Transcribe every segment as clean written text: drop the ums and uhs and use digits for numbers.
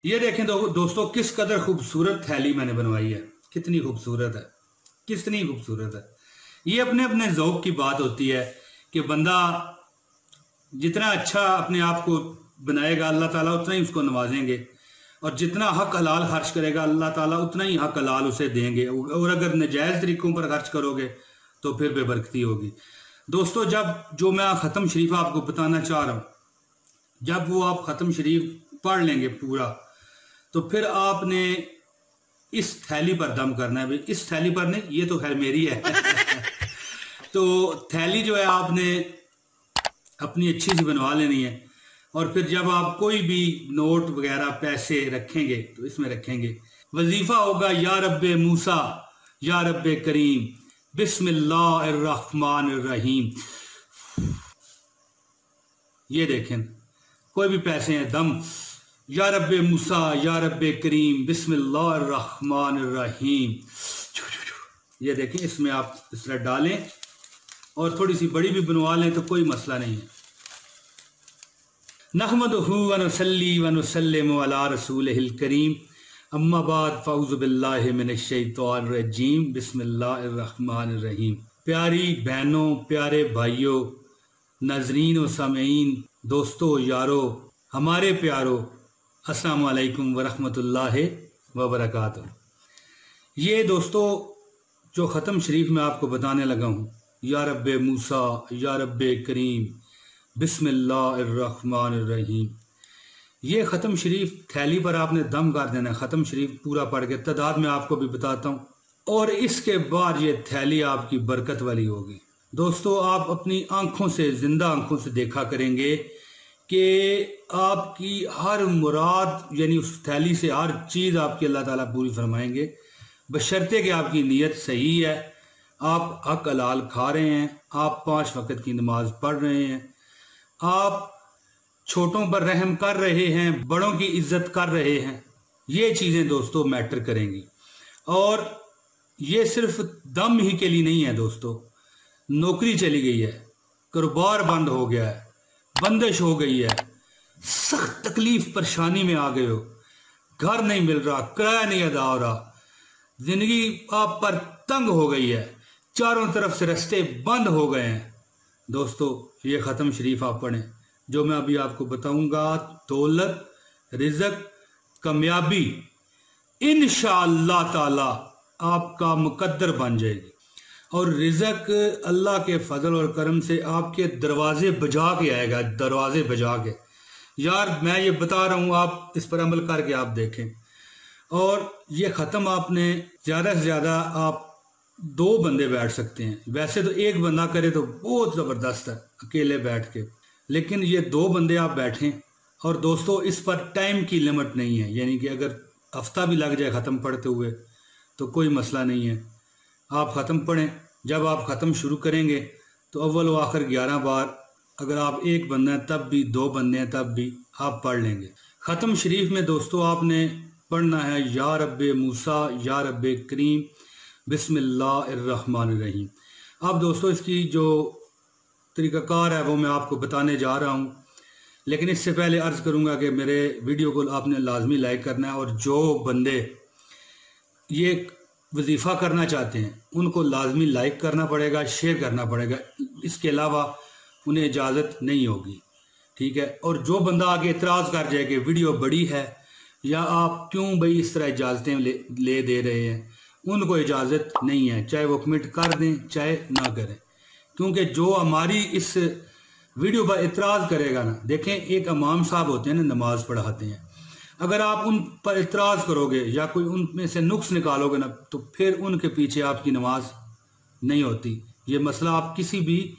ये देखें दोस्तों, किस कदर खूबसूरत थैली मैंने बनवाई है। कितनी खूबसूरत है, कितनी खूबसूरत है। ये अपने अपने ज़ौक़ की बात होती है कि बंदा जितना अच्छा अपने आप को बनाएगा अल्लाह ताला उतना ही उसको नवाजेंगे, और जितना हक हलाल खर्च करेगा अल्लाह ताला उतना ही हक हलाल उसे देंगे। और अगर नजायज़ तरीक़ों पर खर्च करोगे तो फिर बेबरकती होगी। दोस्तों, जब जो मैं ख़त्म शरीफ आपको बताना चाह रहा हूँ, जब वो आप ख़त्म शरीफ पढ़ लेंगे पूरा, तो फिर आपने इस थैली पर दम करना है। भाई इस थैली पर नहीं, ये तो खैर मेरी है तो थैली जो है आपने अपनी अच्छी सी बनवा लेनी है, और फिर जब आप कोई भी नोट वगैरह पैसे रखेंगे तो इसमें रखेंगे। वजीफा होगा या रब्बे मूसा या रब्बे करीम बिस्मिल्लाहिर्रहमानिर्रहीम। ये देखें, कोई भी पैसे हैं, दम या रब्बे मूसा या रब्बे करीम बिस्मिल्लाहिर्रहमानिर्रहीम। ये देखें, इसमें आप इस तरह डालें, और थोड़ी सी बड़ी भी बनवा लें तो कोई मसला नहीं है। नहमदुहु व नुसल्ली व नुसल्लिमु अला रसूलिहिल करीम, अम्मा बाद फ़ऊज़ु बिल्लाहि मिनश शैतानिर रजीम, बिस्मिल्लाहिर्रहमानिर्रहीम। प्यारी बहनों, प्यारे भाइयों, नाज़रीन व सामीन, दोस्तों, यारों, हमारे प्यारों, अस्सलामु अलैकुम व रहमतुल्लाहि व बरकातुहू। ये दोस्तों जो ख़त्म शरीफ में आपको बताने लगा हूँ, या रब्बे मूसा या रब्बे करीम बिस्मिल्लाहिर्रहमानिर्रहीम, ये ख़त्म शरीफ थैली पर आपने दम कर देना है। ख़त्म शरीफ पूरा पढ़ के तादाद में आपको भी बताता हूँ, और इसके बाद ये थैली आपकी बरकत वाली होगी। दोस्तों, आप अपनी आंखों से, जिंदा आंखों से देखा करेंगे कि आपकी हर मुराद, यानी उस थैली से हर चीज़ आपकी अल्लाह ताला पूरी फरमाएंगे, बशर्ते कि आपकी नीयत सही है, आप हक हलाल खा रहे हैं, आप 5 वक़्त की नमाज पढ़ रहे हैं, आप छोटों पर रहम कर रहे हैं, बड़ों की इज्जत कर रहे हैं। ये चीज़ें दोस्तों मैटर करेंगी। और ये सिर्फ दम ही के लिए नहीं है दोस्तों। नौकरी चली गई है, कारोबार बंद हो गया है, बंदिश हो गई है, सख्त तकलीफ परेशानी में आ गए हो, घर नहीं मिल रहा, किराया नहीं अदा हो रहा, जिंदगी आप पर तंग हो गई है, चारों तरफ से रास्ते बंद हो गए हैं। दोस्तों, ये ख़त्म शरीफ आप पढ़ें, जो मैं अभी आपको बताऊंगा। दौलत, रिज़्क़, कामयाबी इंशाअल्लाह ताला आपका मुकद्दर बन जाएगी, और रिज़्क़ अल्लाह के फजल और करम से आपके दरवाजे बजा के आएगा, दरवाजे बजा के। यार मैं ये बता रहा हूँ, आप इस पर अमल करके आप देखें। और ये ख़त्म आपने ज़्यादा से ज़्यादा आप 2 बंदे बैठ सकते हैं। वैसे तो एक बंदा करे तो बहुत ज़बरदस्त है अकेले बैठ के, लेकिन ये 2 बंदे आप बैठें। और दोस्तों, इस पर टाइम की लिमिट नहीं है, यानी कि अगर हफ्ता भी लग जाए ख़त्म पढ़ते हुए तो कोई मसला नहीं है। आप ख़त्म पढ़ें, जब आप ख़त्म शुरू करेंगे तो अव्वल व आखिर 11 बार, अगर आप एक बंदा हैं तब भी, 2 बंदे हैं तब भी आप पढ़ लेंगे। ख़त्म शरीफ में दोस्तों आपने पढ़ना है या रब्बे मूसा या रब्बे करीम बिस्मिल्लाहिर्रहमानिर्रहीम। अब दोस्तों, इसकी जो तरीक़ाकार है वो मैं आपको बताने जा रहा हूँ, लेकिन इससे पहले अर्ज़ करूँगा कि मेरे वीडियो को आपने लाजमी लाइक करना है, और जो बंदे ये वजीफ़ा करना चाहते हैं उनको लाजमी लाइक करना पड़ेगा, शेयर करना पड़ेगा, इसके अलावा उन्हें इजाज़त नहीं होगी, ठीक है। और जो बंदा आगे इतराज़ कर जाए कि वीडियो बड़ी है, या आप क्यों भाई इस तरह इजाज़तें ले दे रहे हैं, उनको इजाज़त नहीं है, चाहे वो कमेंट कर दें चाहे ना करें। क्योंकि जो हमारी इस वीडियो पर इतराज़ करेगा ना, देखें एक इमाम साहब होते हैं ना, नमाज पढ़ाते हैं, अगर आप उन पर इतराज़ करोगे या कोई उनमें से नुक्स निकालोगे ना, तो फिर उनके पीछे आपकी नमाज नहीं होती। ये मसला आप किसी भी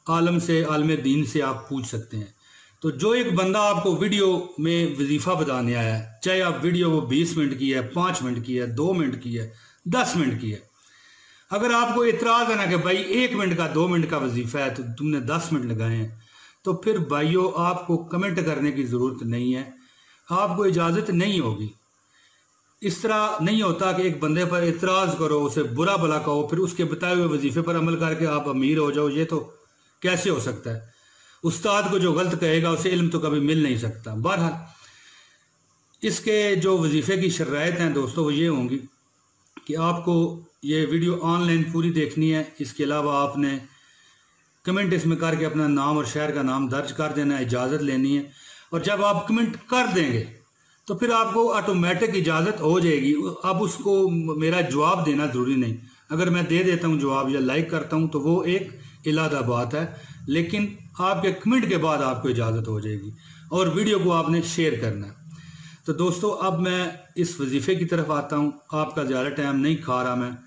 आलम से, आलम दीन से आप पूछ सकते हैं। तो जो एक बंदा आपको वीडियो में वजीफ़ा बताने आया है, चाहे आप वीडियो वो 20 मिनट की है, 5 मिनट की है, 2 मिनट की है, 10 मिनट की है, अगर आपको इतराज़ है ना कि भाई 1 मिनट का, 2 मिनट का वजीफ़ा है तो तुमने 10 मिनट लगाए हैं, तो फिर भाइयों आपको कमेंट करने की ज़रूरत नहीं है, आपको इजाज़त नहीं होगी। इस तरह नहीं होता कि एक बंदे पर इतराज़ करो, उसे बुरा भला कहो, फिर उसके बताए हुए वजीफ़े पर अमल करके आप अमीर हो जाओ। ये तो कैसे हो सकता है? उस्ताद को जो गलत कहेगा उसे इल्म तो कभी मिल नहीं सकता। बहरहाल इसके जो वजीफ़े की शराइत हैं दोस्तों वो ये होंगी कि आपको ये वीडियो ऑनलाइन पूरी देखनी है। इसके अलावा आपने कमेंट इसमें करके अपना नाम और शहर का नाम दर्ज कर देना है, इजाज़त लेनी है। और जब आप कमेंट कर देंगे तो फिर आपको ऑटोमेटिक इजाज़त हो जाएगी। अब उसको मेरा जवाब देना ज़रूरी नहीं, अगर मैं दे देता हूँ जवाब या लाइक करता हूँ तो वो एक इलादा बात है, लेकिन आपके कमेंट के बाद आपको इजाज़त हो जाएगी और वीडियो को आपने शेयर करना है। तो दोस्तों अब मैं इस वजीफ़े की तरफ आता हूँ। आपका ज़्यादा टाइम नहीं खा रहा, मैं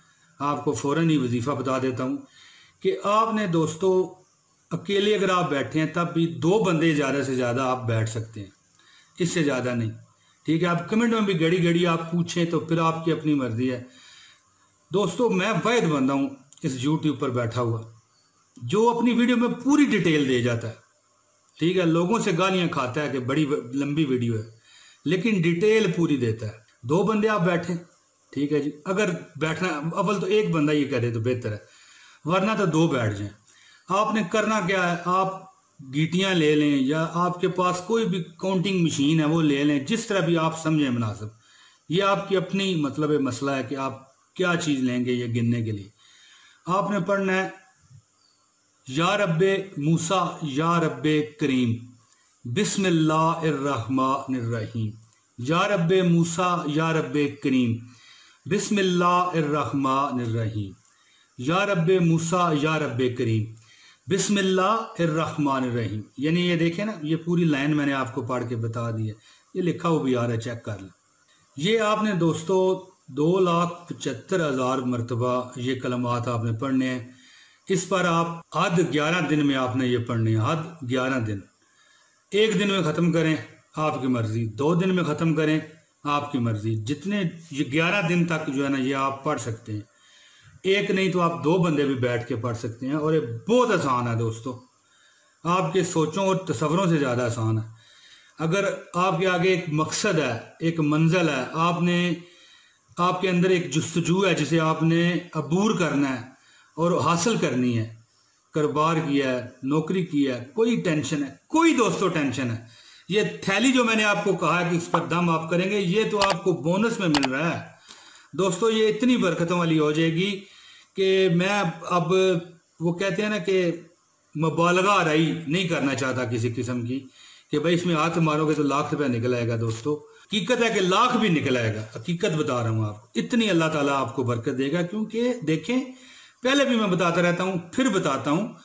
आपको फ़ौरन ही वजीफ़ा बता देता हूँ कि आपने दोस्तों अकेले अगर आप बैठे हैं तब भी 2 बंदे ज़्यादा से ज़्यादा आप बैठ सकते हैं, इससे ज़्यादा नहीं। ठीक है, आप कमेंट में भी घड़ी घड़ी आप पूछें तो फिर आपकी अपनी मर्जी है। दोस्तों मैं वाहिद बंदा हूँ इस यूट्यूब पर बैठा हुआ जो अपनी वीडियो में पूरी डिटेल दे जाता है। ठीक है, लोगों से गालियाँ खाता है कि बड़ी लंबी वीडियो है, लेकिन डिटेल पूरी देता है। 2 बंदे आप बैठे, ठीक है जी, अगर बैठना अव्वल तो एक बंदा ये करे तो बेहतर है, वरना तो 2 बैठ जाएं। आपने करना क्या है, आप गीटियां ले लें या आपके पास कोई भी काउंटिंग मशीन है वो ले लें, जिस तरह भी आप समझें मुनासिब। ये आपकी अपनी मतलब मसला है कि आप क्या चीज़ लेंगे ये गिनने के लिए। आपने पढ़ना है या रब्बे मूसा या रब्बे करीम बिस्मिल्लाहिर्रहमानिर्रहीम, या रब्बे मूसा या रब्बे करीम बिस्मिल्लाहिर्रहमानिर्रहीम, या रब्बे मूसा या रब्बे करीम बिस्मिल्लाहिर्रहमानिर्रहीम। यानी ये देखें ना, ये पूरी लाइन मैंने आपको पढ़ के बता दी है, ये लिखा हुआ भी आ रहा है, चेक कर लें। ये आपने दोस्तों 2,75,000 मरतबा ये कलमात आपने पढ़ने हैं। इस पर आप हद 11 दिन में आपने ये पढ़ने हैं, हद 11 दिन। 1 दिन में ख़त्म करें आपकी मर्ज़ी, 2 दिन में ख़त्म करें आपकी मर्ज़ी, जितने ये 11 दिन तक जो है ना ये आप पढ़ सकते हैं। एक नहीं तो आप 2 बंदे भी बैठ के पढ़ सकते हैं और ये बहुत आसान है दोस्तों, आपके सोचों और तसव्वुरों से ज़्यादा आसान है। अगर आपके आगे एक मकसद है, एक मंजिल है, आपके अंदर एक जुस्तजू है जिसे आपने अबूर करना है और हासिल करनी है, कारोबार किया है, नौकरी की है, कोई टेंशन है, कोई दोस्तों टेंशन है, ये थैली जो मैंने आपको कहा कि इस पर दम आप करेंगे ये तो आपको बोनस में मिल रहा है दोस्तों। ये इतनी बरकतों वाली हो जाएगी कि मैं अब वो कहते हैं ना कि मुबालगा आराई नहीं करना चाहता किसी किस्म की कि भाई इसमें हाथ मारोगे तो लाख रुपया निकल आएगा। दोस्तों हकीकत है कि लाख भी निकल आएगा, हकीकत बता रहा हूँ आपको। इतनी अल्लाह ताला आपको बरकत देगा, क्योंकि देखें पहले भी मैं बताता रहता हूँ, फिर बताता हूँ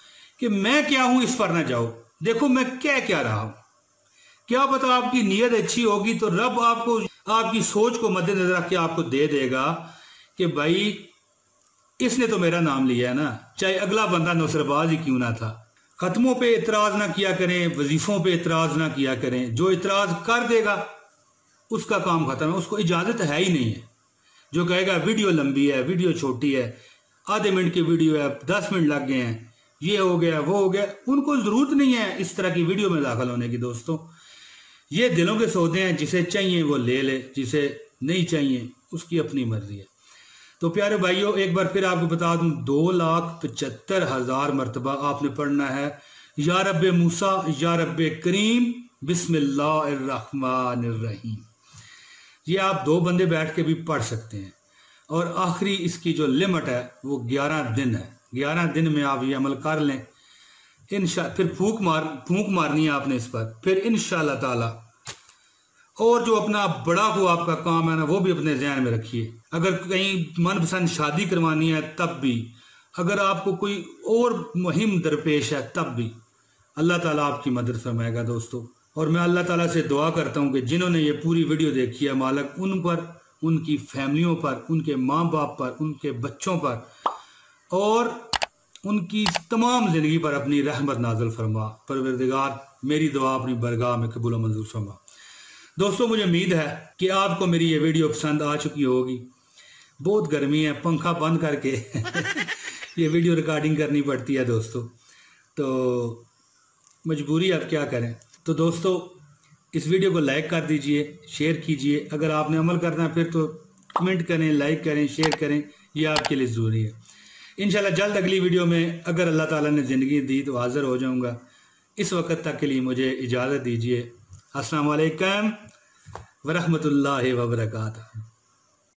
कि मैं क्या हूँ, इस पर ना जाओ। देखो मैं क्या रहा हूँ, क्या पता आपकी नीयत अच्छी होगी तो रब आपको आपकी सोच को मद्देनजर रख के आपको दे देगा कि भाई इसने तो मेरा नाम लिया है ना, चाहे अगला बंदा नौसरबाज ही क्यों ना था। खत्मों पे इतराज ना किया करें, वजीफों पे इतराज ना किया करें। जो इतराज कर देगा उसका काम खत्म है, उसको इजाजत है ही नहीं है। जो कहेगा वीडियो लंबी है, वीडियो छोटी है, आधे मिनट की वीडियो है, 10 मिनट लग गए हैं, ये हो गया वो हो गया, उनको जरूरत नहीं है इस तरह की वीडियो में दाखिल होने की। दोस्तों ये दिलों के सौदे हैं, जिसे चाहिए वो ले ले, जिसे नहीं चाहिए उसकी अपनी मर्जी है। तो प्यारे भाइयों एक बार फिर आपको बता दूं, 2,75,000 मरतबा आपने पढ़ना है या रब्बे मूसा या रब्बे करीम बिस्मिल्लाहिर्रहमानिर्रहीम। ये आप 2 बंदे बैठ के भी पढ़ सकते हैं। और आखिरी इसकी जो लिमिट है वो 11 दिन है। 11 दिन में आप ये अमल कर लें, फिर फूंक मारनी है आपने इस पर, फिर इंशाअल्लाह ताला। और जो अपना बड़ा को आपका काम है ना वो भी अपने ज़हन में रखिए। अगर कहीं मनपसंद शादी करवानी है तब भी, अगर आपको कोई और मुहिम दरपेश है तब भी अल्लाह ताला आपकी मदद फरमाएगा दोस्तों। और मैं अल्लाह ताला से दुआ करता हूँ कि जिन्होंने ये पूरी वीडियो देखी है, मालिक उन पर, उनकी फैमिलियों पर, उनके माँ बाप पर, उनके बच्चों पर और उनकी तमाम ज़िंदगी पर अपनी रहमत नाज़िल फरमा। परवरदिगार मेरी दुआ अपनी बरगाह में कबूल मंजूर फरमा। दोस्तों मुझे उम्मीद है कि आपको मेरी ये वीडियो पसंद आ चुकी होगी। बहुत गर्मी है, पंखा बंद करके ये वीडियो रिकॉर्डिंग करनी पड़ती है दोस्तों, तो मजबूरी अब क्या करें। तो दोस्तों इस वीडियो को लाइक कर दीजिए, शेयर कीजिए। अगर आपने अमल करना है फिर तो कमेंट करें, लाइक करें, शेयर करें, ये आपके लिए ज़रूरी है। इंशाल्लाह जल्द अगली वीडियो में अगर अल्लाह ताला ने ज़िंदगी दी तो हाज़िर हो जाऊँगा। इस वक्त तक के लिए मुझे इजाज़त दीजिए। अस्सलाम वालेकुम व रहमतुल्लाहि व बरकातहू।